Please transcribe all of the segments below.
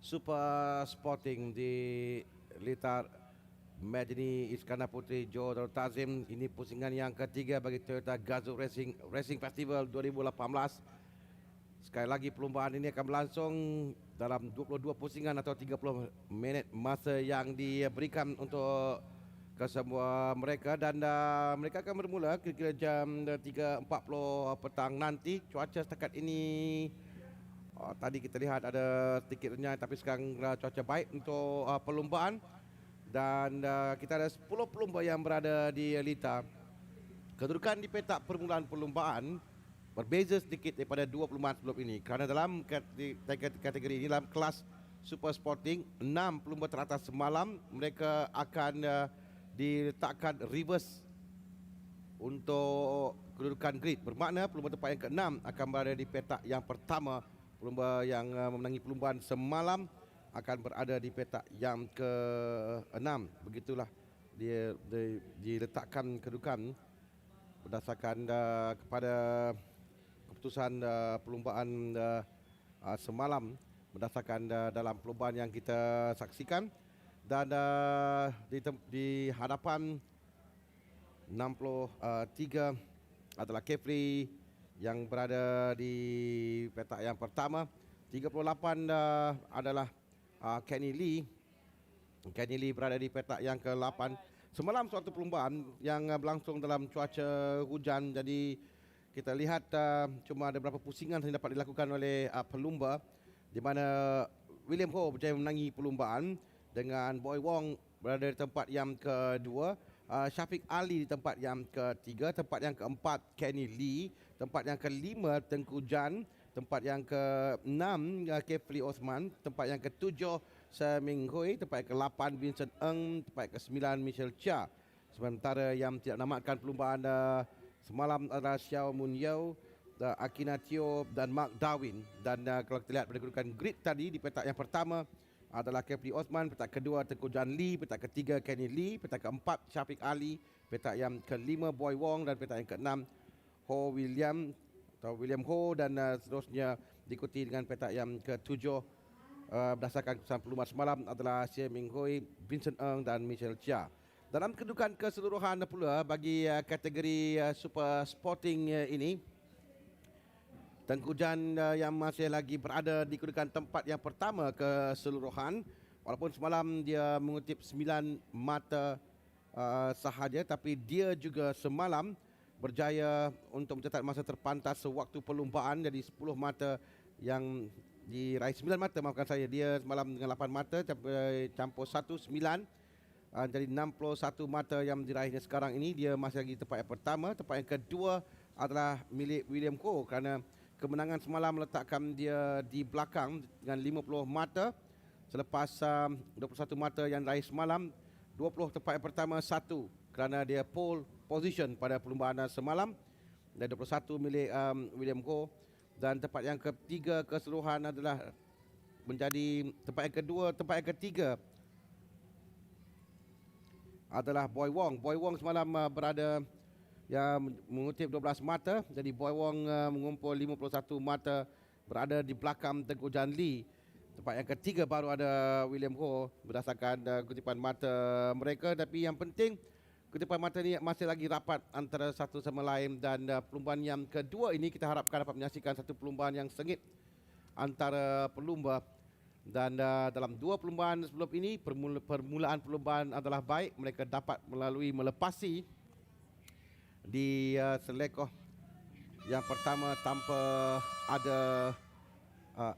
Super Sporting di Litar Medini Iskandar Putri Joe Darul Tazim. Ini pusingan yang ketiga bagi Toyota Gazoo Racing Festival 2018. Sekali lagi perlombaan ini akan berlangsung dalam 22 pusingan atau 30 minit masa yang diberikan untuk kesemua mereka, dan mereka akan bermula kira-kira jam 3.40 petang nanti. Cuaca setakat ini tadi kita lihat ada sedikit renyah, tapi sekarang cuaca baik untuk perlombaan. Dan kita ada 10 pelumba yang berada di Lita. Kedudukan di petak permulaan perlombaan berbeza sedikit daripada dua perlombaan sebelum ini, kerana dalam kategori ini, dalam kelas Super Sporting, 6 pelumba teratas semalam mereka akan diletakkan reverse untuk kedudukan grid. Bermakna pelumba tempat yang ke-6 akan berada di petak yang pertama. Pelumba yang memenangi perlombaan semalam akan berada di petak yang ke-6. Begitulah dia diletakkan kedudukan berdasarkan kepada keputusan perlombaan semalam, berdasarkan dalam perlombaan yang kita saksikan. Dan di hadapan 63 adalah Kefri yang berada di petak yang pertama. 38 adalah Kenny Lee. Kenny Lee berada di petak yang ke-8. Semalam suatu perlombaan yang berlangsung dalam cuaca hujan, jadi kita lihat cuma ada beberapa pusingan yang dapat dilakukan oleh pelumba, di mana William Ho berjaya menangi perlombaan dengan Boy Wong berada di tempat yang kedua, Syafiq Ali di tempat yang ketiga, tempat yang keempat Kenny Lee, tempat yang kelima Tengku Jan, tempat yang ke-6 Kefli Osman, tempat yang ke-7 Seming Hui, tempat yang ke-8 Vincent Ng, tempat yang ke-9 Michelle Chia. Sementara yang tidak menamatkan perlombaan semalam adalah Xiao Mun Yeo, Akina Teo dan Mark Darwin. Dan kalau kita lihat pada kedudukan grid tadi, di petak yang pertama adalah Kefli Osman, petak kedua Tengku Jan Lee, petak ketiga Kenny Lee, petak keempat Syafiq Ali, petak yang kelima Boy Wong, dan petak yang keenam Ho William atau William Ho, dan seterusnya diikuti dengan petak yang ketujuh berdasarkan keputusan perlombaan semalam adalah Xie Ming Hui, Vincent Ng dan Michelle Chia. Dalam kedudukan keseluruhan pula bagi kategori Super Sporting ini, Tengku Jan yang masih lagi berada di kedudukan tempat yang pertama keseluruhan, walaupun semalam dia mengutip 9 mata sahaja, tapi dia juga semalam berjaya untuk mencatat masa terpantas sewaktu perlombaan. Jadi 10 mata yang diraih, 9 mata maafkan saya, dia semalam dengan 8 mata campur 1, 9. Jadi 61 mata yang diraihnya sekarang ini. Dia masih lagi tempat yang pertama. Tempat yang kedua adalah milik William Ko, kerana kemenangan semalam meletakkan dia di belakang dengan 50 mata. Selepas 21 mata yang diraih semalam, 20 tempat yang pertama 1, kerana dia pole position pada perlombaan semalam, dan 21 milik William Ko. Dan tempat yang ketiga keseluruhan adalah menjadi tempat yang kedua. Tempat yang ketiga adalah Boy Wong. Boy Wong semalam berada yang mengutip 12 mata. Jadi Boy Wong mengumpul 51 mata, berada di belakang Tengku Jan Lee. Tempat yang ketiga baru ada William Ho berdasarkan kutipan mata mereka. Tapi yang penting, kutipan mata ini masih lagi rapat antara satu sama lain. Dan perlombaan yang kedua ini kita harapkan dapat menyaksikan satu perlombaan yang sengit antara pelumba. Dan dalam dua perlombaan sebelum ini, permulaan perlombaan adalah baik. Mereka dapat melepasi di selekoh yang pertama tanpa ada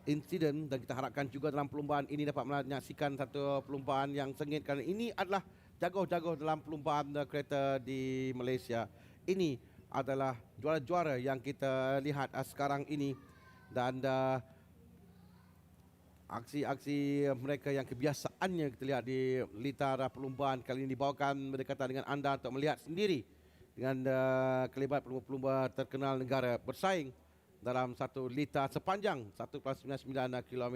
insiden. Dan kita harapkan juga dalam perlombaan ini dapat menyaksikan satu perlombaan yang sengit, kerana ini adalah jago-jago dalam perlombaan kereta di Malaysia. Ini adalah juara-juara yang kita lihat sekarang ini. Dan aksi-aksi mereka yang kebiasaannya kita lihat di litar perlombaan kali ini dibawakan berdekatan dengan anda untuk melihat sendiri dengan kelibat pelumba-pelumba terkenal negara bersaing dalam satu litar sepanjang 1.99 km,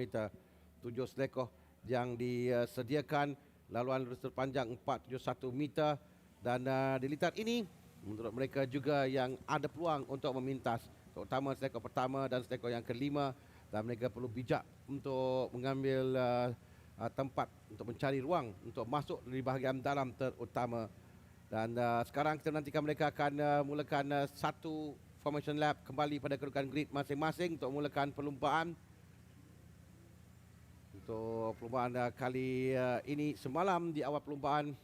7 selekoh yang disediakan, laluan lurus terpanjang 471 meter. Dan di litar ini menurut mereka juga yang ada peluang untuk memintas, terutama selekoh pertama dan selekoh yang kelima. dan mereka perlu bijak untuk mengambil tempat untuk mencari ruang untuk masuk di bahagian dalam terutama. Dan sekarang kita nantikan mereka akan mulakan satu formation lap kembali pada kedudukan grid masing-masing untuk mulakan perlumbaan. Untuk perlumbaan kali ini, semalam di awal perlumbaan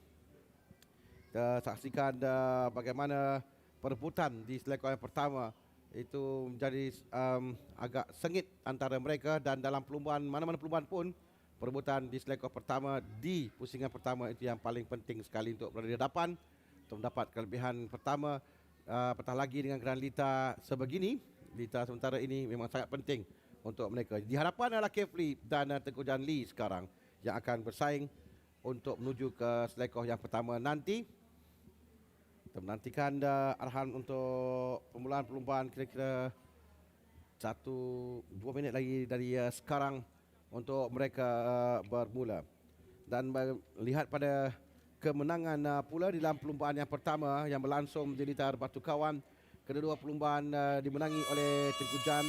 kita saksikan bagaimana perebutan di selekor yang pertama itu menjadi agak sengit antara mereka, dan dalam perlumbaan mana-mana perlumbaan pun perebutan di selekor pertama di pusingan pertama itu yang paling penting sekali untuk berada di hadapan untuk mendapat kelebihan pertama. Apatah lagi dengan Grand Lita sebegini, Lita sementara ini memang sangat penting untuk mereka. Di hadapan adalah Kefli dan Tengku Jan Lee sekarang yang akan bersaing untuk menuju ke selekor yang pertama nanti. Kita menantikan arahan untuk permulaan perlumbaan kira-kira 1-2 minit lagi dari sekarang untuk mereka bermula. Dan melihat pada kemenangan pula di dalam perlumbaan yang pertama yang berlangsung di Litar Batu Kawan, kedua-dua perlumbaan dimenangi oleh Tengku Jan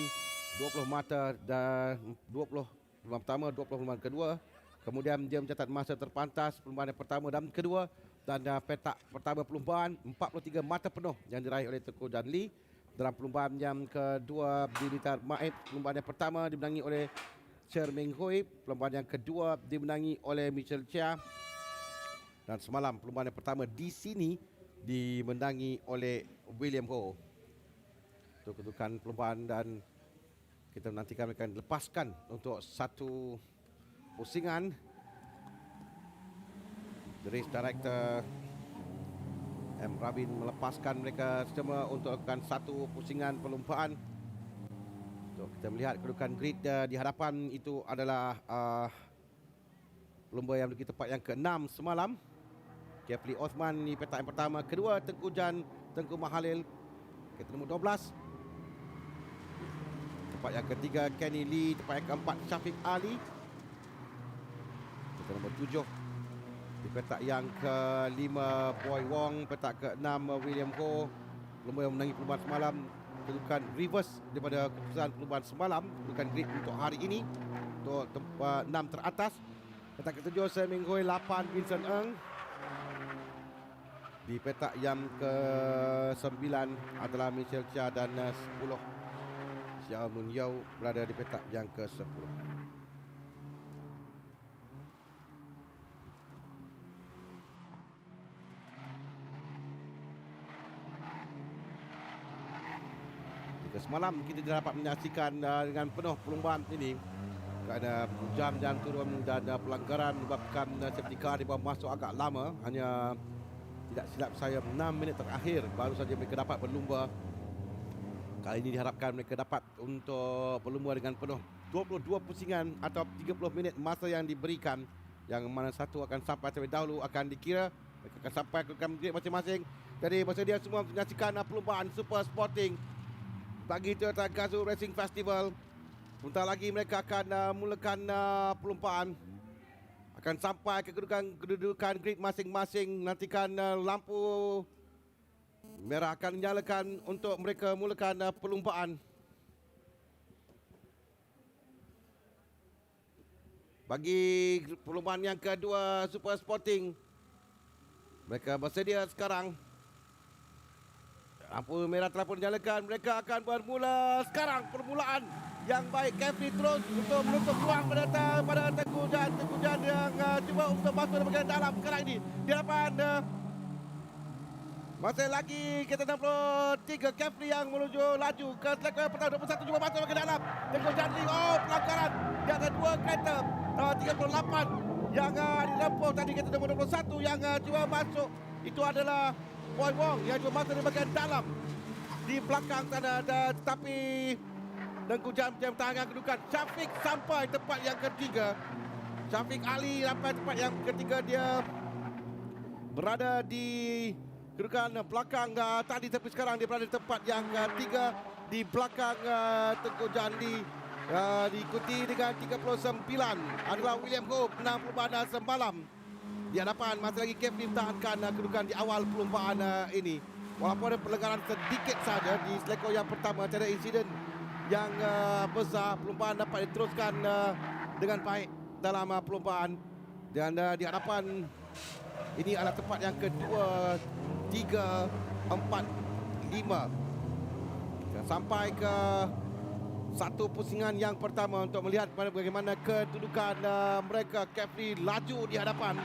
20 mata dan 20 perlumbaan pertama, 20 perlumbaan kedua. Kemudian dia mencatat masa terpantas perlumbaan yang pertama dan kedua, dan petak pertama perlumbaan 43 mata penuh yang diraih oleh Tengku Jan Lee. Dalam perlumbaan yang kedua di Litar Maib, perlumbaan yang pertama dimenangi oleh Cher Ming Hui, perlumbaan yang kedua dimenangi oleh Michelle Chia, dan semalam perlumbaan yang pertama di sini dimenangi oleh William Ho. Itu kedudukan perlumbaan, dan kita menantikan mereka dilepaskan untuk satu pusingan. The race director M. Rabin melepaskan mereka semua untuk lakukan satu pusingan perlumbaan. Untuk kita melihat kedudukan grid di hadapan itu adalah pelumba yang memiliki tempat yang ke-6 semalam. Kefli Osman di petak yang pertama, kedua Tengku Jan, Tengku Mahalil, kereta nombor 12. Tempat yang ketiga Kenny Lee, tempat yang keempat Syafiq Ali, kereta nombor 7. Di petak yang ke-5 Boy Wong, petak ke-6 William Ho. Pelumba yang menangi perlumbaan semalam, kedudukan reverse daripada keputusan perlumbaan semalam, kedudukan grid untuk hari ini untuk tempat 6 teratas. Petak ke-7 Seming Hui, 8 Vincent Ng. Di petak yang ke-9 adalah Michelle Chia, dan 10 Xiao Mun Yao berada di petak yang ke-10. Jika semalam kita dapat menyaksikan dengan penuh perlumbaan ini, kerana jam dan turun dan pelanggaran menyebabkan safety car di bawah masuk agak lama, hanya tidak silap saya 6 minit terakhir baru saja mereka dapat berlumba. Kali ini diharapkan mereka dapat untuk berlumba dengan penuh 22 pusingan atau 30 minit masa yang diberikan, yang mana satu akan sampai terlebih dahulu akan dikira. Mereka akan sampai ke grid masing-masing. Jadi bersedia semua untuk menyaksikan perlumbaan Super Sporting bagi Toyota Gazoo Racing Festival. Sebentar lagi mereka akan mulakan perlumbaan. Akan sampai ke kedudukan grid masing-masing. Nantikan lampu merah akan dinyalakan untuk mereka mulakan perlumbaan. Bagi perlumbaan yang kedua Super Sporting, mereka bersedia sekarang. Lampu merah telah pun dinyalakan. Mereka akan bermula sekarang permulaan yang baik. Kefli terus untuk menutup ruang pada Tengku Jan. Tengku Jan yang cuba untuk masuk ke bagian dalam sekarang ini. Di hadapan masih lagi kereta 63 Kefli yang menuju laju ke selektor pertama 21, cuba masuk ke dalam. Tengku Jan Lee, pelanggaran. Dia ada dua kereta 38 yang dilempuh tadi, kereta nombor 21 yang cuba masuk. Itu adalah Boy Wong yang cuba masuk di bagian dalam di belakang sana, tetapi Tengku Jan mempertahankan kedudukan. Syafiq sampai tempat yang ketiga. Syafiq Ali sampai tempat yang ketiga. Dia berada di kedudukan belakang tadi, tapi sekarang dia berada di tempat yang ketiga di belakang Tengku Jan Lee. Diikuti dengan 39 adalah William Ho, menang perlumbaan semalam. Di hadapan masih lagi Kefli mempertahankan kedudukan di awal perlumbaan ini. Walaupun ada pelanggaran sedikit saja di selekor yang pertama, tiada insiden yang besar. Perlumbaan dapat diteruskan dengan baik dalam perlumbaan. Dan di hadapan ini adalah tempat yang kedua, 3, 4, 5. Dan sampai ke satu pusingan yang pertama untuk melihat bagaimana kedudukan mereka. Kefli laju di hadapan.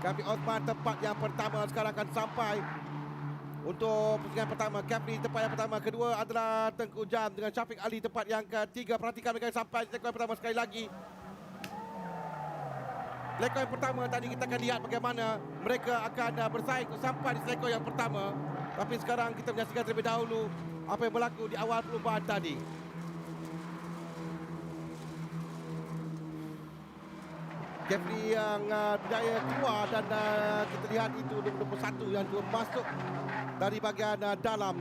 Kefli Osman tempat yang pertama sekarang akan sampai untuk pusingan pertama. Kefli tempat yang pertama. Kedua adalah Tengku Jam dengan Syafiq Ali tempat yang ketiga. Perhatikan mereka sampai lekor yang pertama sekali lagi. Lekor yang pertama tadi kita akan lihat bagaimana mereka akan bersaing sampai di lekor yang pertama. Tapi sekarang kita menyaksikan terlebih dahulu apa yang berlaku di awal perlumbaan tadi. Kefli yang berjaya keluar dan kita lihat itu 21 yang cuba masuk dari bahagian dalam.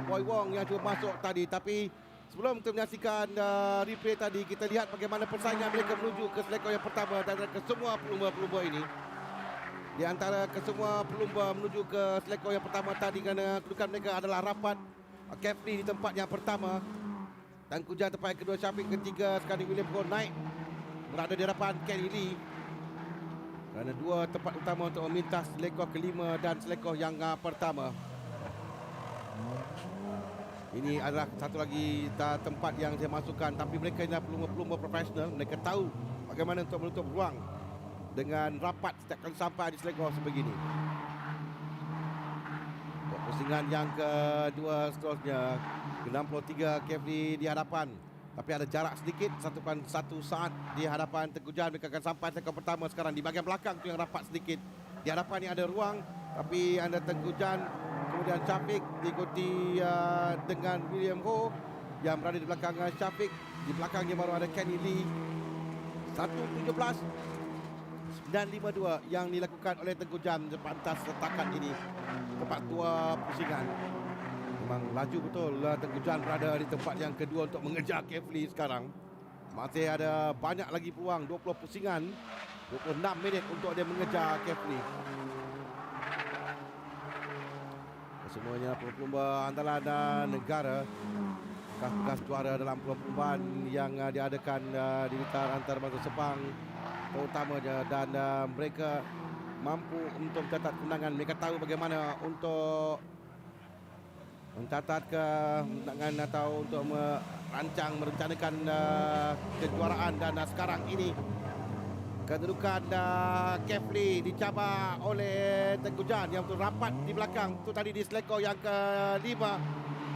Boy Wong yang cuba masuk tadi. Tapi sebelum kita menyaksikan replay tadi, kita lihat bagaimana persaingan mereka menuju ke selekor yang pertama dan ke semua pelumba-pelumba ini. Di antara kesemua pelumba menuju ke selekor yang pertama tadi, kerana kedudukan mereka adalah rapat. Kefli di tempat yang pertama, dan Kujang tempat yang kedua, Syafiq ketiga. Sekali William Goh naik berada di hadapan Kenny Lee. Kerana dua tempat utama untuk memintas selekor kelima dan selekor yang pertama. Ini adalah satu lagi tempat yang saya masukkan. Tapi mereka adalah pelumba-pelumba profesional. Mereka tahu bagaimana untuk menutup ruang dengan rapat setiap kali sampai di selekor sebegini. Pusingan yang kedua seterusnya, 63 Kefli di hadapan. Tapi ada jarak sedikit, 1 saat di hadapan Tengku Jan. Mereka akan sampai selekor pertama sekarang. Di bahagian belakang tu yang rapat sedikit. Di hadapan ni ada ruang, tapi ada Tengku Jan, kemudian Syafiq diikuti dengan William Ho yang berada di belakang Syafiq. Di belakangnya baru ada Kenny Lee. 1.17 9.52 yang dilakukan oleh Tengku Jan sepantas setakat ini. Tempat tua pusingan. Memang laju betul Tengku Jan berada di tempat yang kedua untuk mengejar Kefli sekarang. Masih ada banyak lagi peluang, 20 pusingan, 26 minit untuk dia mengejar Kefli. Semuanya pelumba andalan negara, bekas juara dalam perlombaan yang diadakan di Blitar antarabangsa Sepang terutamanya, dan mereka mampu untuk mencatat kemenangan. Mereka tahu bagaimana untuk mencatat kemenangan atau untuk merencanakan kejuaraan. Dan sekarang ini kedudukan Kefli dicabar oleh Tengku Jan yang betul rapat di belakang. Itu tadi di selekor yang kelima.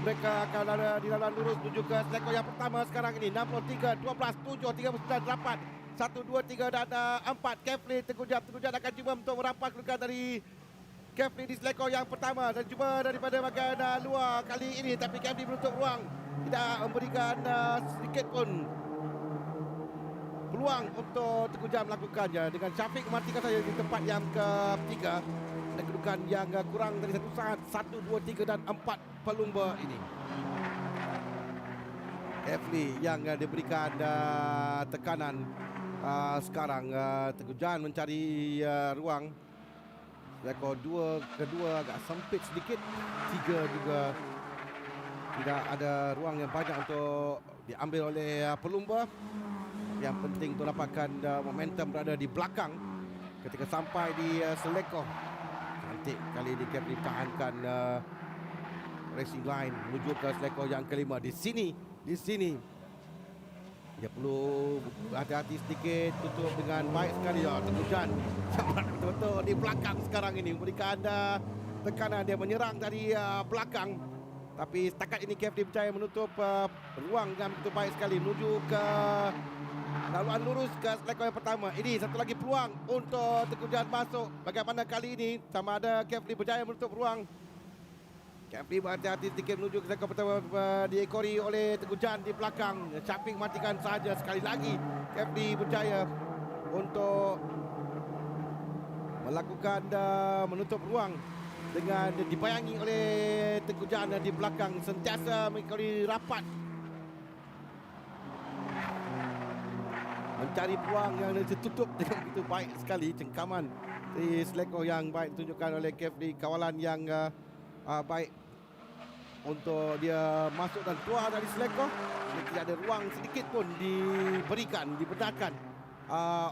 Mereka akan ada di dalam lurus menuju ke selekor yang pertama sekarang ini. 63, 12, 7, 39, rapat. 1, 2, 3 dan 4. Kefli, Tengku Jan akan cuba untuk merapat kedudukan dari Kefli di selekor yang pertama. Dan cuba daripada bahagian luar kali ini. Tapi Kefli menutup ruang. Tidak memberikan sedikit pun peluang untuk Tengku Jan melakukannya. Dengan Syafiq mematikan saja di tempat yang ketiga. Dan kedudukan yang kurang dari 1 saat. 1, 2, 3 dan 4 pelumba ini. Kefli yang diberikan tekanan. Sekarang Tengku Jan mencari ruang. Rekor kedua agak sempit sedikit. 3 juga tidak ada ruang yang banyak untuk diambil oleh pelumba. Yang penting untuk dapatkan momentum berada di belakang ketika sampai di selekor. Cantik kali ini Kefli tahankan racing line menuju ke selekor yang kelima. Di sini dia perlu hati-hati sedikit, tutup dengan baik sekali. Tengku Jan betul-betul di belakang sekarang ini memberikan tekanan. Dia menyerang dari belakang, tapi setakat ini Kefli berjaya menutup ruang dengan begitu baik sekali menuju ke laluan lurus ke selekor yang pertama. Ini satu lagi peluang untuk Tengku Jan masuk. Bagaimana kali ini, sama ada Kefli berjaya menutup ruang. Kefli berhati-hati sedikit menuju ke selekor pertama, diekori oleh Tengku Jan di belakang. Syafiq matikan saja sekali lagi. Kefli berjaya untuk melakukan menutup ruang dengan dibayangi oleh Tengku Jan di belakang, sentiasa mengekori rapat, mencari peluang yang ditutup dengan begitu baik sekali. Cengkaman di selekor yang baik ditunjukkan oleh Kefli, kawalan yang baik untuk dia masuk dan keluar dari selekoh. Tidak ada ruang sedikit pun dibenarkan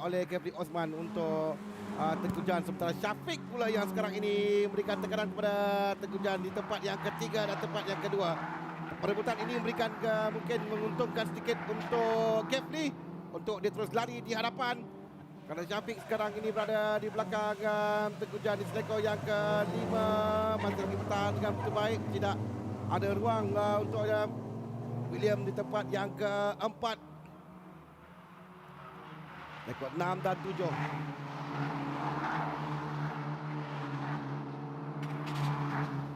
oleh Kefli Osman untuk Tengku Jan. Sementara Syafiq pula yang sekarang ini memberikan tekanan kepada Tengku Jan di tempat yang ketiga dan tempat yang kedua. Perebutan ini memberikan mungkin menguntungkan sedikit untuk Kefli untuk dia terus lari di hadapan. Kerana Syafiq sekarang ini berada di belakang Tengku Jan di selekoh yang kelima. Masih lagi bertahan dengan begitu baik. Tidak ada ruang untuk William di tempat yang keempat. Rekod 6 dan 7.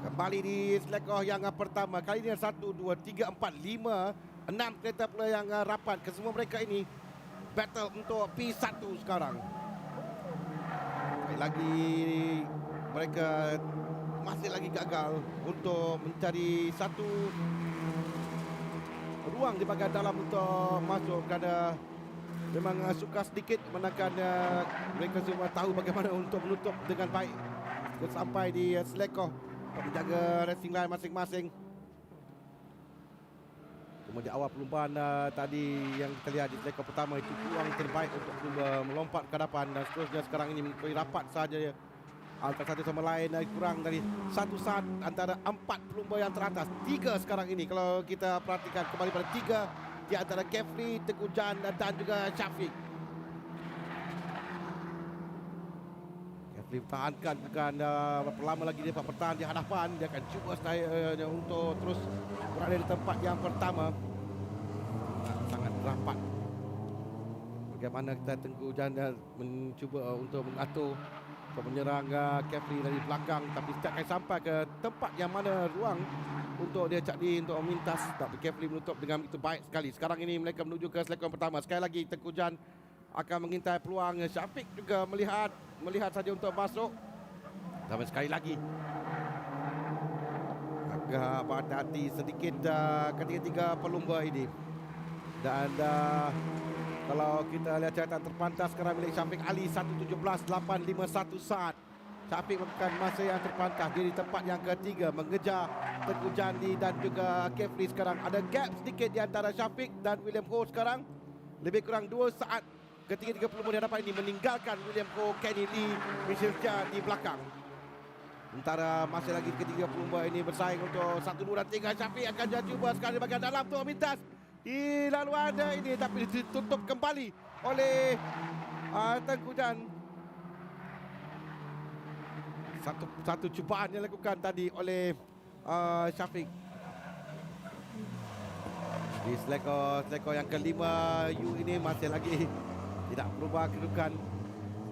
Kembali di selekoh yang pertama. Kali ini 1, 2, 3, 4, 5, 6 kereta pula yang rapat. Kesemua mereka ini battle untuk P1 sekarang. Lagi mereka masih lagi gagal untuk mencari satu ruang di bahagian dalam untuk masuk, kerana memang suka sedikit menekan mereka semua tahu bagaimana untuk menutup dengan baik sampai di selekoh untuk menjaga racing line masing-masing. Kemudian awal perlumbaan tadi yang kita lihat di selekoh pertama itu peluang terbaik untuk melompat ke hadapan, dan seterusnya sekarang ini mengikuti rapat saja antara satu sama lain, kurang dari 1 saat antara 4 pelumba yang teratas. 3 sekarang ini kalau kita perhatikan kembali pada 3 di antara Kefli, Tengku Jan dan juga Syafiq. Kefli pertahankan bukan berapa lama lagi dia dapat bertahan di hadapan. Dia akan cuba saya untuk terus berada di tempat yang pertama. Sangat rapat. Bagaimana kita Tengku Jan mencuba untuk mengatur menyerang Kefli dari belakang, tapi setiap kali sampai ke tempat yang mana ruang untuk dia cari untuk memintas, tapi Kefli menutup dengan begitu baik sekali. Sekarang ini mereka menuju ke selekoh pertama. Sekali lagi Tengku Jan akan mengintai peluang. Syafiq juga melihat saja untuk masuk. Tapi sekali lagi agak berhati-hati sedikit ketiga-tiga pelumba ini. Dan kalau kita lihat catatan terpantas sekarang milik Syafiq Ali 1:17.851 saat. Syafiq merupakan masa yang terpantas. Dia di tempat yang ketiga mengejar Tengku Jandi dan juga Kefli sekarang. Ada gap sedikit di antara Syafiq dan William Ho sekarang. Lebih kurang 2 saat ketiga-tiga pelumba di hadapan ini meninggalkan William Ho, Kenny Lee, Michelle Chia di belakang. Sementara masih lagi ketiga pelumba ini bersaing untuk 1, 2 dan 3. Syafiq akan cuba sekali di bahagian dalam untuk memintas di laluan ini, tapi ditutup kembali oleh Tengku Jan. Satu cubaan yang dilakukan tadi oleh Syafiq. Di selekoh yang kelima, Yu ini masih lagi tidak berubah kedudukan.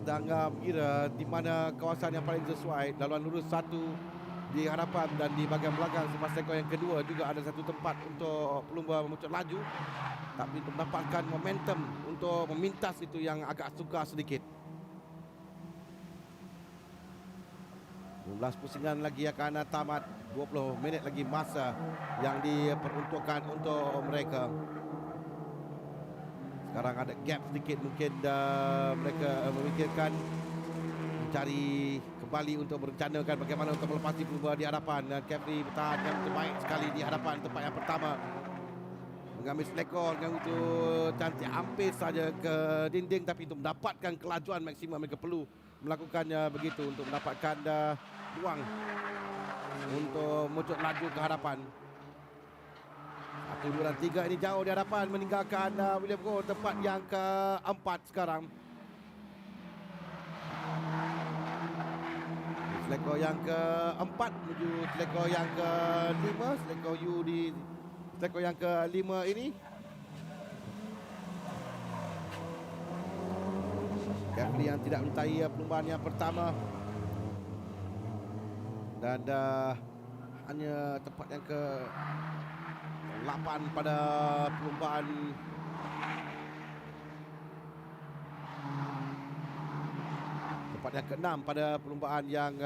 Sedang mengira di mana kawasan yang paling sesuai. Laluan lurus 1 di hadapan, dan di bahagian belakang semasa selekoh yang kedua juga ada satu tempat untuk pelumba memuncak laju, tapi untuk mendapatkan momentum untuk memintas itu yang agak sukar sedikit. 12 pusingan lagi akan tamat. 20 minit lagi masa yang diperuntukkan untuk mereka. Sekarang ada gap sedikit, mungkin mereka memikirkan mencari kembali untuk merencanakan bagaimana untuk melepasi pelumba di hadapan. Dan Kefli bertahan yang terbaik sekali di hadapan tempat yang pertama, mengambil selekoh dengan itu cantik hampir saja ke dinding, tapi untuk mendapatkan kelajuan maksimum mereka perlu melakukannya begitu untuk mendapatkan ruang untuk muncul laju ke hadapan. 1, 2 dan 3 ini jauh di hadapan, meninggalkan William Ho tempat yang keempat sekarang. Selekoh yang keempat menuju selekoh yang kelima. Selekoh Yu di selekoh yang kelima ini. Kefli yang tidak mentai perlumbaan yang pertama. Dan hanya tempat yang ke-8 pada perlumbaan yang ke-6 pada perlumbaan yang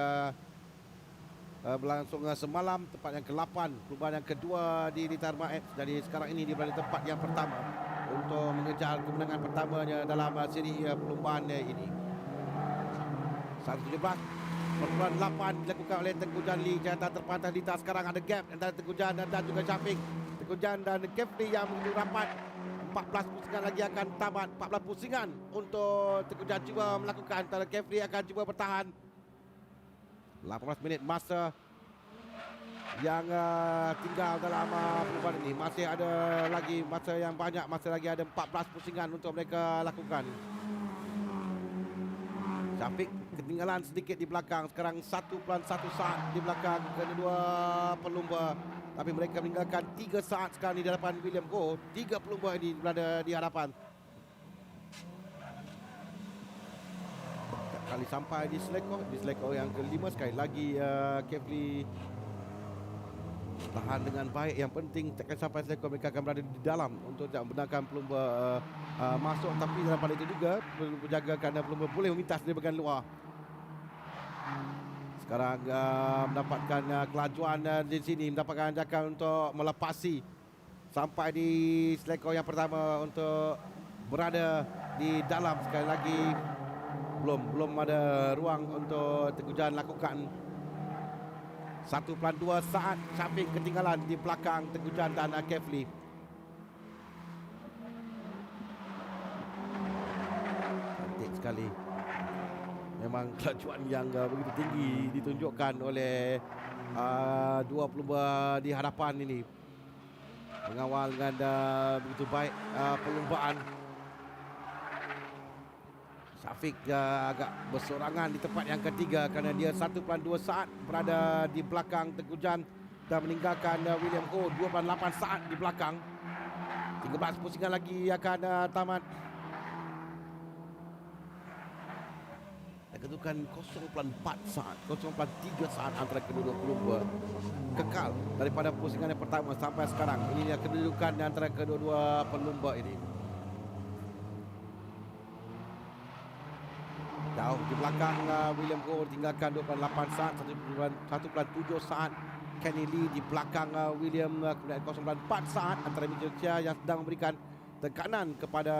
berlangsung semalam. Tempat yang ke-8 perlumbaan yang kedua di Dharma X. Jadi sekarang ini dia berada di tempat yang pertama untuk mengejar kemenangan pertamanya dalam siri perlumbaan ini. 1:17 Perpuluhan 8 dilakukan oleh Tengku Jan Lee. Jayatan terpantas Lita. Sekarang ada gap antara Tengku Jan dan juga Syafiq. Tengku Jan dan Kefli yang begitu rapat. 14 pusingan lagi akan tamat. 14 pusingan untuk Tengku Jan cuba melakukan. Antara Kefli akan cuba bertahan. 18 minit masa yang tinggal dalam perlumbaan ini. Masih ada lagi masa yang banyak. Masih lagi ada 14 pusingan untuk mereka lakukan. Syafiq ketinggalan sedikit di belakang. Sekarang 1.1 saat di belakang kedua pelumba. Tapi mereka meninggalkan 3 saat sekarang di hadapan William Goh. 3 pelumba ini berada di hadapan. Tak kali sampai di selekor yang kelima. Sekali lagi Kefli tahan dengan baik. Yang penting takkan sampai selekor mereka akan berada di dalam untuk tidak membenarkan pelumba masuk. Tapi dalam pada itu juga perlu menjaga kerana pelumba boleh memintas dari bahagian luar. Sekarang mendapatkan kelajuan di sini, mendapatkan ajakan untuk melepasi sampai di selekor yang pertama untuk berada di dalam. Sekali lagi belum ada ruang untuk Tengku Jan lakukan. 1.2 saat Syafiq ketinggalan di belakang Tengku Jan dan Kefli. Cantik sekali. Memang kelajuan yang begitu tinggi ditunjukkan oleh dua pelumba di hadapan ini. Mengawal dengan begitu baik perlumbaan. Syafiq agak bersorangan di tempat yang ketiga kerana dia 1.2 saat berada di belakang Tengku Jan dan meninggalkan William Goh 2.8 saat di belakang. 13 pusingan lagi akan tamat. Kedudukan 0.4 saat, 0.3 saat antara kedua-dua pelumba. Kekal daripada pusingan yang pertama sampai sekarang. Ini kedudukan antara kedua-dua pelumba ini. Jauh di belakang William Goh tinggalkan 2.8 saat, 1.7 saat. Kenny Lee di belakang William, kemudian 0.4 saat antara Mitchell Chia yang sedang memberikan tekanan kepada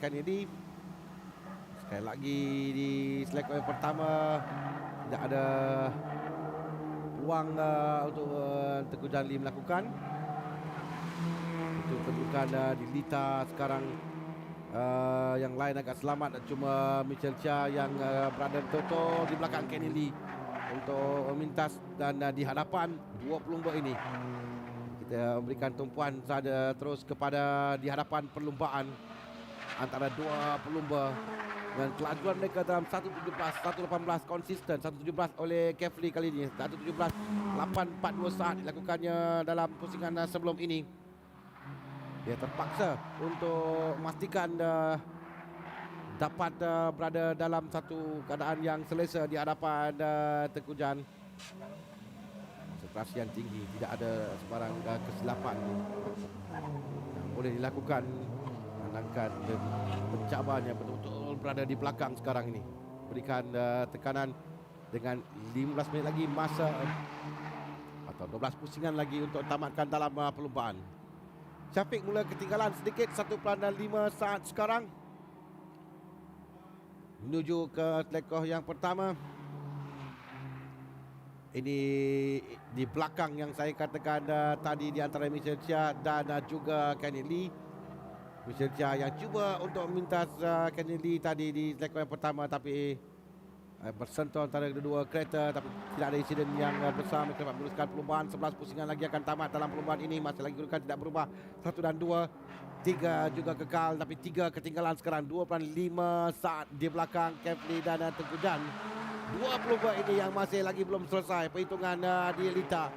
Kenny Lee. Sekali lagi di selekor yang pertama tidak ada peluang untuk Tengku Jan Lee melakukan. Itu kedudukan di Lita sekarang. Yang lain agak selamat, cuma Mitchell Chia yang berada total di belakang Kenny Lee untuk memintas. Dan di hadapan dua pelumba ini kita memberikan tumpuan saja terus kepada di hadapan perlumbaan antara dua pelumba. Dan kelajuan mereka dalam 1.17, 1.18 konsisten. 1.17 oleh Kefli kali ini. 1.17, 8.42 saat dilakukannya dalam pusingan sebelum ini. Dia terpaksa untuk memastikan dapat berada dalam satu keadaan yang selesa di hadapan Tengku Jan. Konsentrasi yang tinggi, tidak ada sebarang kesilapan yang boleh dilakukan. Menangkan pencabarnya betul-betul berada di belakang sekarang ini. Berikan tekanan dengan 15 minit lagi masa atau 12 pusingan lagi untuk tamatkan dalam perlumbaan. Syafiq mula ketinggalan sedikit 1.5 saat sekarang menuju ke selekor yang pertama. Ini di belakang yang saya katakan tadi di antara Mitchell Chia dan juga Kenny Lee. Mitchell Chia yang cuba untuk memintas Kenny Lee tadi di selekor yang pertama, tapi bersentuh antara kedua kereta, tapi tidak ada insiden yang besar. Mereka dapat meneruskan perlumbaan. 11 pusingan lagi akan tamat dalam perlumbaan ini. Masih lagi kedudukan tidak berubah, 1 dan 2. 3 juga kekal, tapi 3 ketinggalan sekarang. 2.5 saat di belakang Kefli dan Tengku Jan. Dua pelumba ini yang masih lagi belum selesai perhitungan di Lita.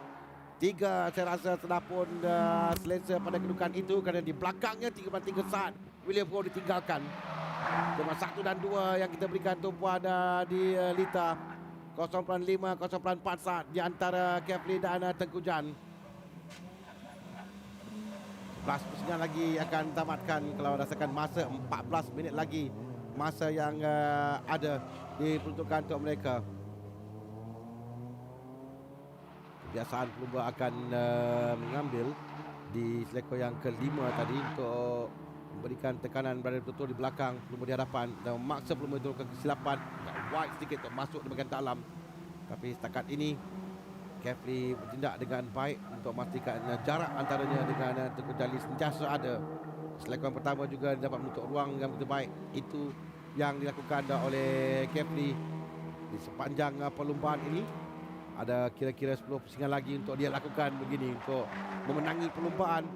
3 saya rasa sudah pun selesa pada kedudukan itu kerana di belakangnya 3.3 saat William Goh ditinggalkan. Cuma 1 dan 2 yang kita berikan tumpuan di Lita. 0.5, 0.4 saat di antara Kefli dan Tengku Jan. 11 pusingan lagi akan tamatkan kalau rasakan masa 14 minit lagi masa yang ada diperuntukkan untuk mereka. Kebiasaan pelumba akan mengambil di selekor yang kelima tadi untuk memberikan tekanan berada betul di belakang pelumba di hadapan dan memaksa pelumba itu ke kesilapan, agak wide sedikit untuk masuk di bahagian dalam. Tapi setakat ini Kefli bertindak dengan baik untuk memastikan jarak antaranya dengan Tengku Janli sentiasa ada. Selekoran pertama juga dapat menutup ruang yang begitu baik. Itu yang dilakukan oleh Kefli di sepanjang perlumbaan ini. Ada kira-kira 10 pusingan lagi untuk dia lakukan begini untuk memenangi perlumbaan.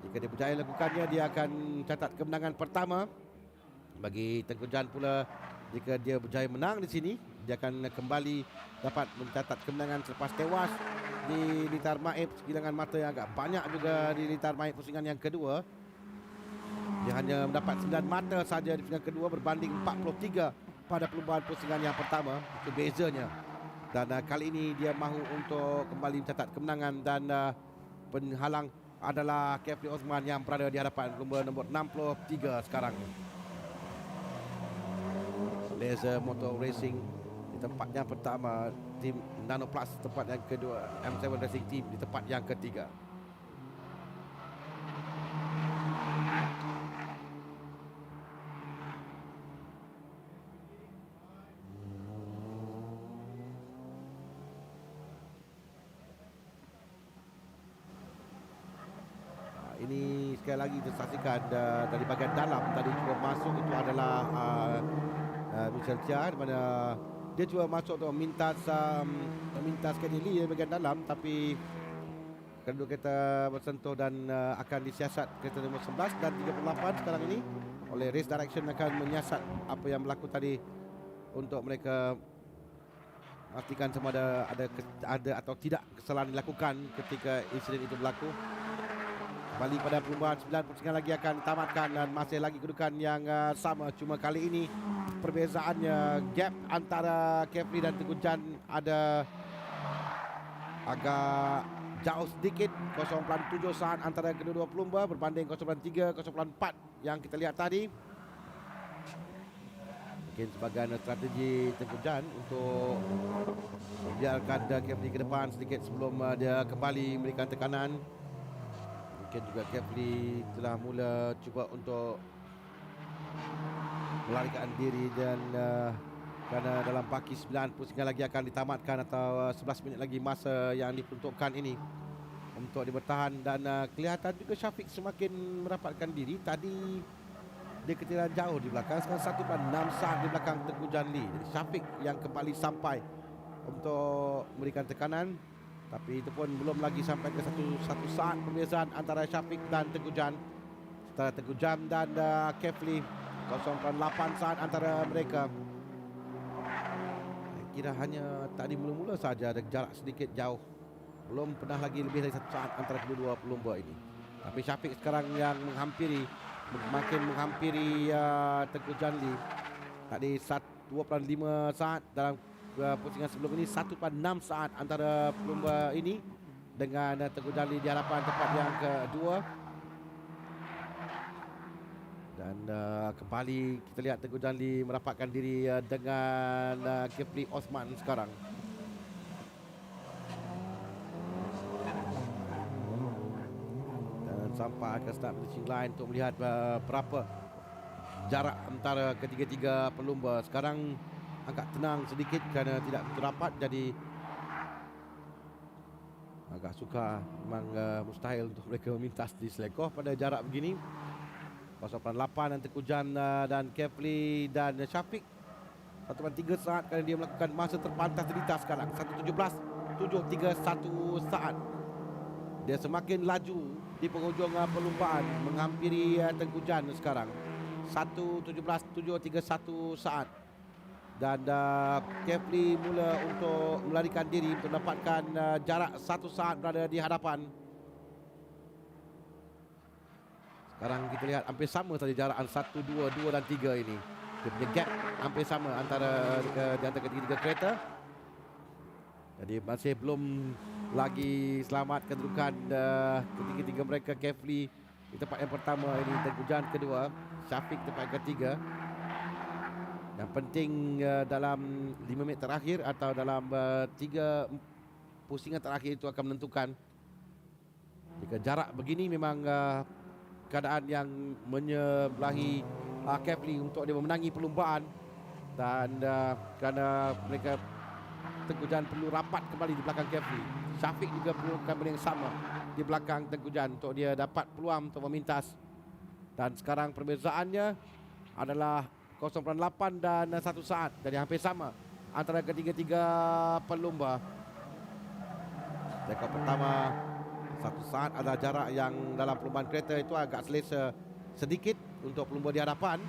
Jika dia berjaya lakukannya, dia akan catat kemenangan pertama. Bagi Tengku Jan pula, jika dia berjaya menang di sini, dia akan kembali dapat mencatat kemenangan selepas tewas di Litar Maib. Kehilangan mata yang agak banyak juga di Litar Maib pusingan yang kedua. Dia hanya mendapat 9 mata saja di pusingan kedua berbanding 43 pada perlumbaan pusingan yang pertama. Itu bezanya. Dan kali ini dia mahu untuk kembali mencatat kemenangan dan penghalang adalah Kefli Osman yang berada di hadapan lumba nombor 63 sekarang. Laser Motor Racing di tempat yang pertama, tim Nano Plus tempat yang kedua, M7 Racing Team di tempat yang ketiga. Ini sekali lagi disaksikan dari bahagian dalam tadi cuba masuk itu adalah Michelle Chia, di mana dia cuba masuk untuk memintas Kenny Lee dari bahagian dalam, tapi kedua kereta bersentuh dan akan disiasat kereta nombor 11 dan 38 sekarang ini oleh Race Direction akan menyiasat apa yang berlaku tadi untuk mereka pastikan sama ada atau tidak kesalahan dilakukan ketika insiden itu berlaku. Kembali pada perlumbaan 9 pusingan lagi akan ditamatkan dan masih lagi kedudukan yang sama. Cuma kali ini perbezaannya gap antara Kefli dan Tengku Jan ada agak jauh sedikit, 0.7 saat antara kedua-dua pelumba berbanding 0.3, 0.4 yang kita lihat tadi. Mungkin sebagai strategi Tengku Jan untuk membiarkan Kefli ke depan sedikit sebelum dia kembali memberikan tekanan. Mungkin juga Kefli telah mula cuba untuk melarikan diri dan kerana dalam paki 9 pusingan lagi akan ditamatkan atau 11 minit lagi masa yang diperuntukkan ini untuk dia bertahan dan kelihatan juga Syafiq semakin merapatkan diri. Tadi dia ketinggalan jauh di belakang, sekarang 1.6 saat di belakang Tengku Janli. Jadi Syafiq yang kembali sampai untuk memberikan tekanan, tapi itu pun belum lagi sampai ke satu saat perbezaan antara Syafiq dan Tengku Jan. Setelah Tengku Jan dan Kefli 0.8 saat antara mereka. Saya kira hanya tadi mula-mula saja ada jarak sedikit jauh. Belum pernah lagi lebih dari 1 saat antara kedua-dua pelumba ini. Tapi Syafiq sekarang yang makin menghampiri Tengku Janli. Tadi 2.5 saat dalam pusingan sebelum ini, 1.6 saat antara pelumba ini dengan Tengku Janli di hadapan tempat yang kedua. Dan kembali kita lihat Tengku Janli merapatkan diri dengan Kefli Osman sekarang. Dan sampai ke start finishing line untuk melihat berapa jarak antara ketiga-tiga pelumba. Sekarang agak tenang sedikit kerana tidak begitu rapat, jadi agak suka, memang mustahil untuk mereka memintas di selekoh pada jarak begini. 0.8 dan Tengku Jan dan Kefli dan Syafiq 1.3 saat kerana dia melakukan masa terpantas derita sekarang. 1.17.731 saat. Dia semakin laju di penghujung perlumbaan, menghampiri Tengku Jan sekarang. 1.17.731 saat. Dan Kefli mula untuk melarikan diri untuk mendapatkan jarak 1 saat berada di hadapan. Sekarang kita lihat hampir sama saja jarakan 1, 2, 2 dan 3 ini. Dia punya gap hampir sama antara ketiga kereta. Jadi masih belum lagi selamat kedudukan ketiga-tiga mereka. Kefli di tempat yang pertama ini, Tengku Jan kedua, Syafiq tempat yang ketiga. Yang penting dalam 5 minit terakhir atau dalam 3 pusingan terakhir itu akan menentukan. Jika jarak begini memang keadaan yang menyebelahi Kefli untuk dia memenangi perlumbaan. Dan kerana mereka Tengku Jan perlu rapat kembali di belakang Kefri. Syafiq juga perlu benda yang sama di belakang Tengku Jan untuk dia dapat peluang untuk memintas. Dan sekarang perbezaannya adalah 0.8 dan 1 saat. Jadi hampir sama antara ketiga-tiga pelumba. Rekod pertama 1 saat, ada jarak yang dalam perlumbaan kereta itu agak selesa sedikit untuk pelumba di hadapan.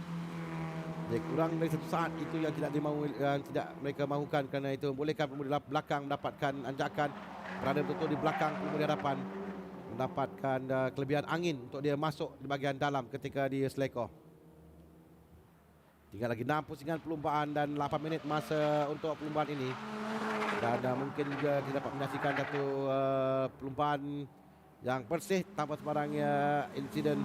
Jadi kurang dari 1 saat itu yang tidak mereka mahukan, kerana itu membolehkan pelumba di belakang mendapatkan anjakan, berada betul di belakang pelumba di hadapan, mendapatkan kelebihan angin untuk dia masuk di bahagian dalam ketika dia selekoh. Tinggal lagi 6 pusingan perlumbaan dan 8 minit masa untuk perlumbaan ini. Dan mungkin juga kita dapat menyaksikan satu perlumbaan yang bersih tanpa sebarangnya insiden.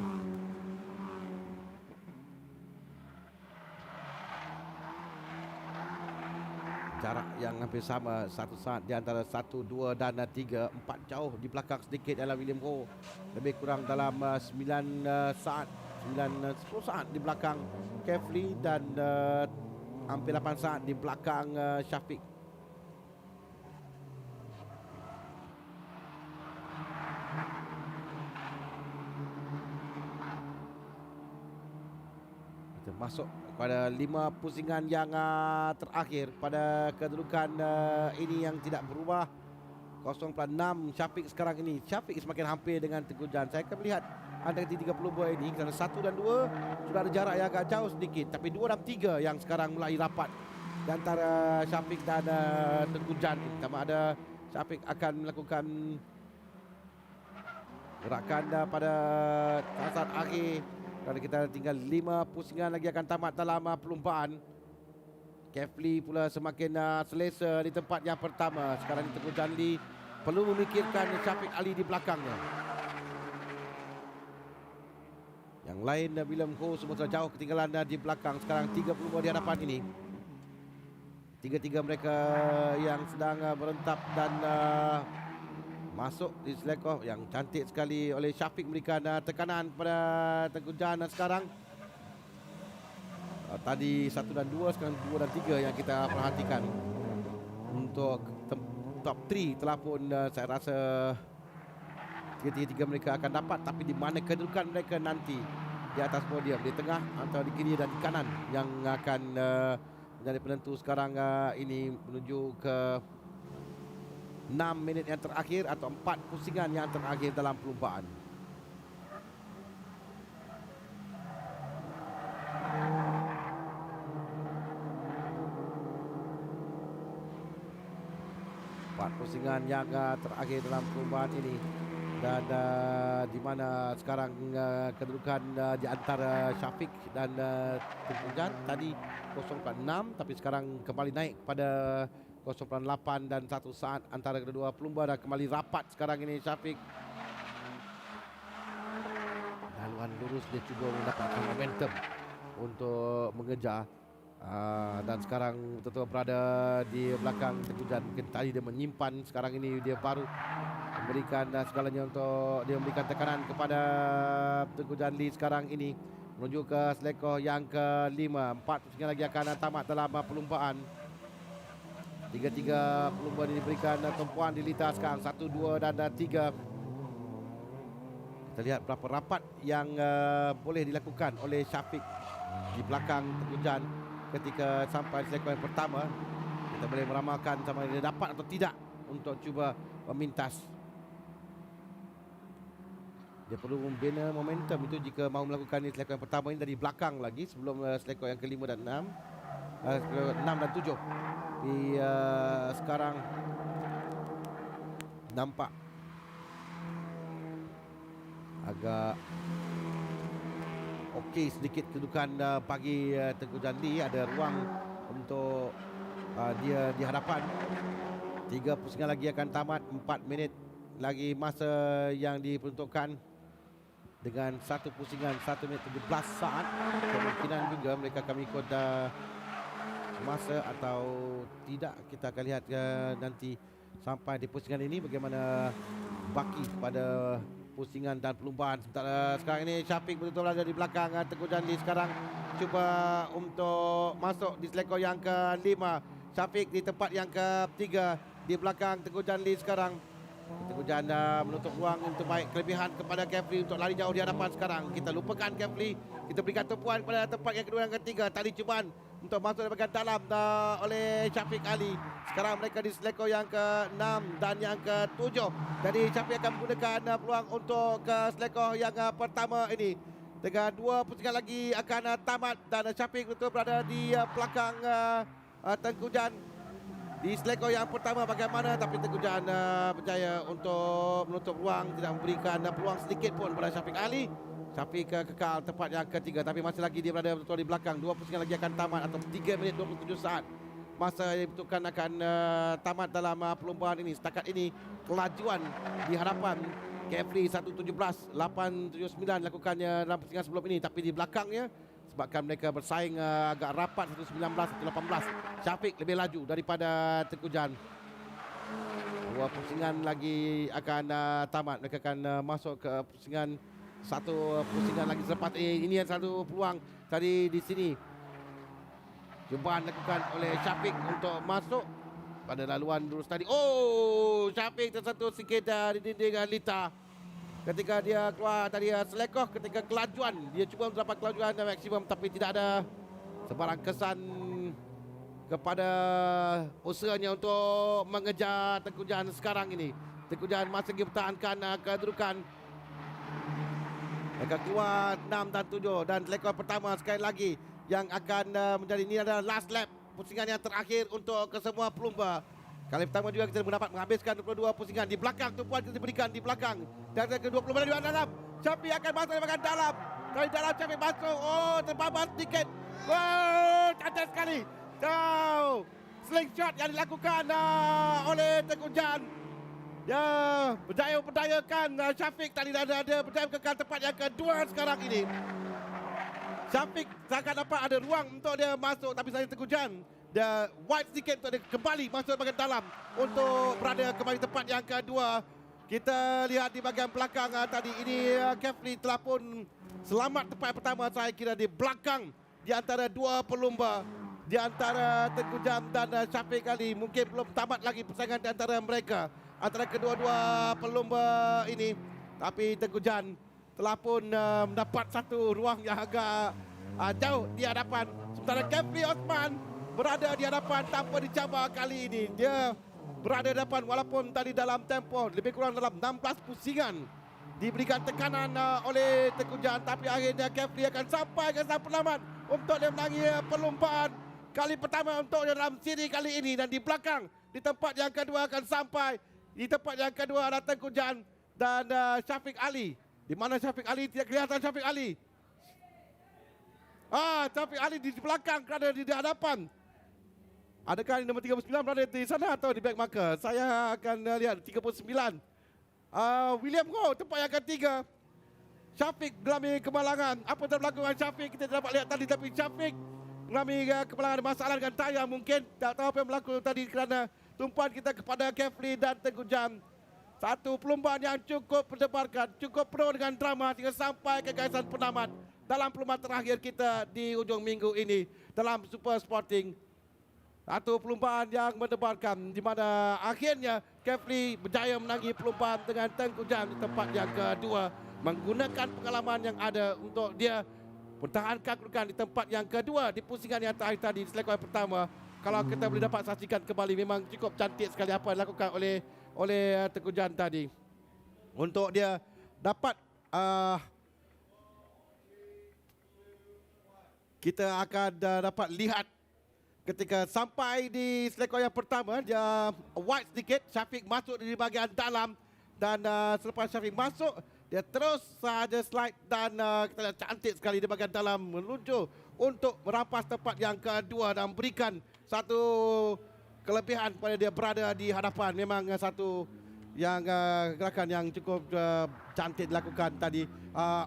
Jarak yang hampir sama, 1 saat di antara 1, 2 dan 3. 4 jauh di belakang sedikit dalam William Ho. Lebih kurang dalam 9 saat, 10 saat di belakang Kefli, dan hampir 8 saat di belakang Syafiq. Kita masuk pada 5 pusingan yang terakhir pada kedudukan ini yang tidak berubah. 0.6 Syafiq sekarang ini. Syafiq semakin hampir dengan Tengku Jan. Saya akan melihat antara ketiga pelumba ini, kerana 1 dan 2 sudah ada jarak yang agak jauh sedikit, tapi 2 dan 3 yang sekarang mulai rapat di antara Syafiq dan Tengku Jan. Sama ada Syafiq akan melakukan gerakan pada saat akhir, kerana kita tinggal 5 pusingan lagi akan tamat dalam perlumbaan. Kefli pula semakin selesa di tempat yang pertama. Sekarang Tengku Janli perlu memikirkan Syafiq Ali di belakangnya. Yang lain William Ho semua sudah jauh ketinggalan di belakang. Sekarang 3 pelumba di hadapan ini. Tiga-tiga mereka yang sedang berentap dan masuk di selekoh yang cantik sekali oleh Syafiq, memberikan tekanan pada Tengku Jan. Dan sekarang tadi 1 dan 2, sekarang 2 dan 3 yang kita perhatikan. Untuk top 3 telah pun saya rasa tiga-tiga mereka akan dapat, tapi di mana kedudukan mereka nanti di atas podium, di tengah atau di kiri dan di kanan, yang akan menjadi penentu sekarang ini menuju ke 6 minit yang terakhir atau 4 pusingan yang terakhir dalam perlumbaan. Pusingan yang terakhir dalam perlumbaan ini, dan di mana sekarang kedudukan di antara Syafiq dan Tengku Jan tadi 0.6, tapi sekarang kembali naik pada 0.8 dan 1 saat antara kedua pelumba, dan kembali rapat sekarang ini Syafiq. Laluan lurus dia cuba mendapatkan momentum untuk mengejar. Dan sekarang betul-betul berada di belakang Tengku Jan. Mungkin tadi dia menyimpan, sekarang ini dia baru memberikan segalanya untuk dia memberikan tekanan kepada Tengku Jan Lee sekarang ini menuju ke selekoh yang kelima. 4 pusingan lagi akan tamat dalam perlumbaan. Tiga-tiga pelumba diberikan tumpuan di litar sekarang, 1, 2 dan 3. Kita lihat berapa rapat yang boleh dilakukan oleh Syafiq di belakang Tengku Jan ketika sampai selekoh yang pertama. Kita boleh meramalkan sama dia dapat atau tidak untuk cuba memintas. Dia perlu membina momentum itu jika mahu melakukan selekoh yang pertama ini dari belakang lagi, sebelum selekoh yang kelima dan 6, 6 dan 7. Tapi sekarang nampak agak okey sedikit kedudukan bagi Tengku Jan Lee. Ada ruang untuk dia di hadapan. 3 pusingan lagi akan tamat, 4 minit lagi masa yang diperuntukkan. Dengan 1 pusingan 1 minit 17 saat, kemungkinan juga mereka akan ikut masa atau tidak. Kita akan lihat nanti sampai di pusingan ini bagaimana baki pada pusingan dan perlumbaan. Sementara sekarang ini Syafiq betul-betul ada di belakang Tengku Jan Lee. Sekarang cuba untuk masuk di selekoh yang kelima. Syafiq di tempat yang ketiga di belakang Tengku Jan Lee sekarang. Tengku Jan menutup ruang untuk baik kelebihan kepada Kefli untuk lari jauh di hadapan sekarang. Kita lupakan Kefli. Kita berikan tumpuan kepada tempat yang kedua dan ketiga. Tadi cubaan untuk masuk dari bahagian dalam oleh Syafiq Ali. Sekarang mereka di seleko yang ke-6 dan yang ke-7. Jadi Syafiq akan menggunakan peluang untuk ke seleko yang pertama ini. Dengan 2 pusingan lagi akan tamat dan Syafiq betul berada di belakang Tengku Jan. Di seleko yang pertama bagaimana, tapi Tengku Jan berjaya untuk menutup ruang, tidak memberikan peluang sedikit pun kepada Syafiq Ali. Syafiq kekal tempat yang ketiga, tapi masih lagi dia berada betul di belakang. 2 pusingan lagi akan tamat atau 3 minit 27 saat. Masa yang dibutuhkan akan tamat dalam perlombaan ini. Setakat ini kelajuan di hadapan Kefli 1.17, 8.79 lakukannya dalam pusingan sebelum ini, tapi di belakangnya sebabkan mereka bersaing agak rapat 1.19, 1.18. Syafiq lebih laju daripada Tengku Jan. 2 pusingan lagi akan tamat. Mereka akan masuk ke pusingan, 1 pusingan lagi selepas ini yang satu peluang tadi di sini. Cubaan lakukan oleh Syafiq untuk masuk pada laluan lurus tadi. Oh, Syafiq tersentuh sikit di dinding Lita. Ketika dia keluar tadi selekoh, ketika kelajuan dia cuba untuk dapat kelajuan yang maksimum, tapi tidak ada sebarang kesan kepada usahanya untuk mengejar Tengku Jan sekarang ini. Tengku Jan masih lagi pertahankan kedudukan. Mereka keluar 6 dan 7 dan selekoh pertama sekali lagi yang akan menjadi, ini adalah last lap, pusingan yang terakhir untuk kesemua pelumba. Kali pertama juga kita mendapat menghabiskan 22 pusingan. Di belakang tumpuan kita diberikan di belakang. Dan ke-20 di dalam. Syafiq akan masuk di bahagian dalam. Dari dalam Syafiq masuk. Oh, terbabat sedikit. Oh, cantik sekali. Oh, slingshot yang dilakukan oleh Tengku Jan. Ya, berdayakan Syafiq tadi ada berjaya kekal tempat yang kedua sekarang ini. Syafiq sangat dapat ada ruang untuk dia masuk, tapi saya Tengku Jan dia wide sedikit untuk dia kembali masuk bahagian dalam untuk berada kembali tempat yang kedua. Kita lihat di bahagian belakang tadi ini Kefli telah pun selamat tempat pertama, saya kira di belakang di antara 2 pelumba, di antara Tengku Jan dan Syafiq Ali. Mungkin belum tamat lagi persaingan di antara mereka, antara kedua-dua pelumba ini, tapi Tengku Jan telah pun mendapat satu ruang yang agak jauh di hadapan. Sementara Kefli Osman berada di hadapan tanpa dicabar kali ini. Dia berada di hadapan walaupun tadi dalam tempo lebih kurang dalam 16 pusingan. Diberikan tekanan oleh Tengku Jan, tapi akhirnya Kefli akan sampai ke sang penamat untuk dia menangi perlombaan kali pertama untuk dia dalam siri kali ini. Dan di belakang di tempat yang kedua akan sampai. Di tempat yang kedua ada Tengku Jan dan Syafiq Ali. Di mana Syafiq Ali? Tidak kelihatan Syafiq Ali. Syafiq Ali di belakang kerana di hadapan. Adakah nombor 39 berada di sana atau di back marker? Saya akan lihat 39. William Ho tempat yang ketiga. Syafiq mengalami kemalangan. Apa yang berlaku dengan Syafiq kita dapat lihat tadi, tapi Syafiq mengalami kemalangan, masalah dengan tayar mungkin. Tak tahu apa yang berlaku tadi kerana tumpuan kita kepada Kefli dan Tengku Jan. Satu perlombaan yang cukup mendebarkan, cukup penuh dengan drama hingga sampai ke gaisan penamat dalam perlombaan terakhir kita di ujung minggu ini dalam Super Sporting. Satu perlombaan yang mendebarkan di mana akhirnya Kefli berjaya menangi perlombaan dengan Tengku Jan di tempat yang kedua, menggunakan pengalaman yang ada untuk dia pertahankan kedudukan di tempat yang kedua di pusingan yang terakhir tadi di seleko yang pertama. Kalau kita boleh dapat saksikan kembali, memang cukup cantik sekali apa yang dilakukan oleh Tengku Jan tadi untuk dia dapat kita akan dapat lihat ketika sampai di seleko yang pertama, dia wide sedikit. Syafiq masuk di bahagian dalam dan selepas Syafiq masuk, dia terus sahaja slide dan kita lihat cantik sekali di bahagian dalam meluncur untuk merampas tempat yang kedua dan berikan satu kelebihan pada dia berada di hadapan. Memang satu yang gerakan yang cukup cantik dilakukan tadi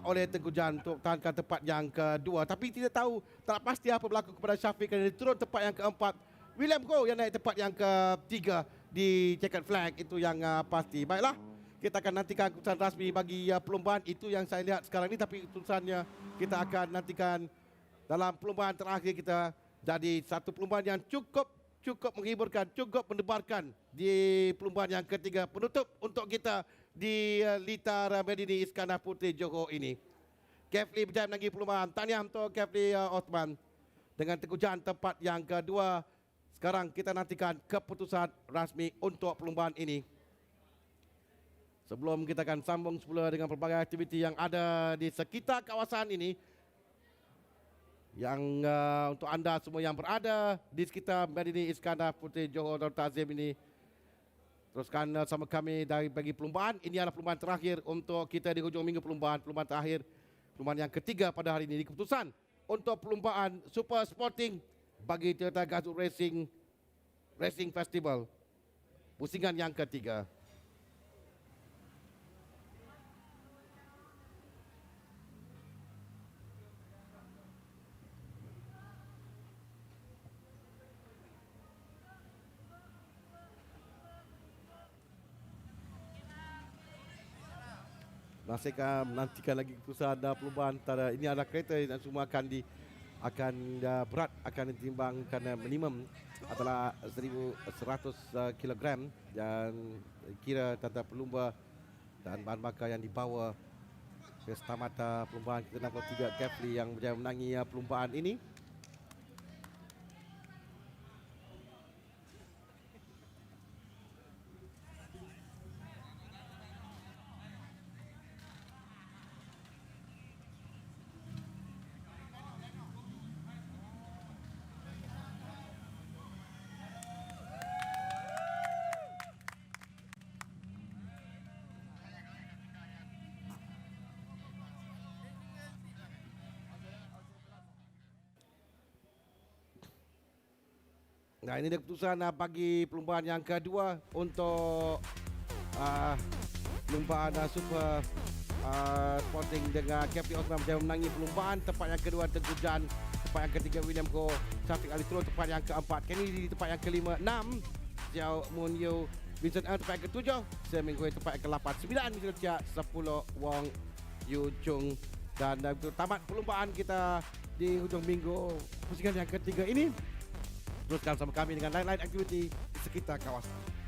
oleh Tengku Jan untuk tahankan tempat yang kedua. Tapi tidak tahu, tak pasti apa berlaku kepada Syafiq kerana dia turun tempat yang keempat. William Go yang naik tempat yang ketiga di checkered flag, itu yang pasti. Baiklah, kita akan nantikan keputusan rasmi bagi perlombaan. Itu yang saya lihat sekarang ini, tapi keputusannya kita akan nantikan dalam perlombaan terakhir kita. Jadi satu perlombaan yang cukup cukup menghiburkan, cukup mendebarkan di perlumbaan yang ketiga penutup untuk kita di Litar Medini Iskandar Puteri Johor ini. Kefli berjaya menanggi perlumbaan. Tahniah untuk Kefli Osman dengan teguhan tempat yang kedua. Sekarang kita nantikan keputusan rasmi untuk perlumbaan ini. Sebelum kita akan sambung semula dengan pelbagai aktiviti yang ada di sekitar kawasan ini, yang untuk anda semua yang berada di sekitar Medini Iskandar Puteri Johor Darul Ta'zim ini, teruskan sama kami dari bagi perlumbaan. Ini adalah perlumbaan terakhir untuk kita di hujung minggu perlumbaan terakhir, perlumbaan yang ketiga pada hari ini. Di keputusan untuk perlumbaan Super Sporting bagi Toyota Gazoo Racing Festival, pusingan yang ketiga. Masih akan menantikan lagi keputusan perlumbaan antara ini adalah kereta yang semua akan berat akan ditimbangkan minimum adalah 1,100 kg dan kira tanda pelumba dan bahan bakar yang dibawa ke setamata perlumbaan kita 63 Kefli yang berjaya menangi perlumbaan ini. Nah, ini dia keputusan bagi perlumbaan yang kedua untuk perlumbaan Super Sporting dengan Kefli Osman berjaya menangi perlumbaan. Tempat yang kedua Tengku Jan, tempat yang ketiga William Goh, Syafiq Ali Turun tempat yang keempat, Kenny di tempat yang kelima, 6 Xiao Moon Yu, Vincent Ng tempat yang ketujuh, Seminggu tempat yang ke-8, 9 Michael Chia, 10 Wong Yu Chung. Dan tamat perlumbaan kita di hujung minggu pusingan yang ketiga ini. Teruskan sama kami dengan lain-lain aktiviti di sekitar kawasan.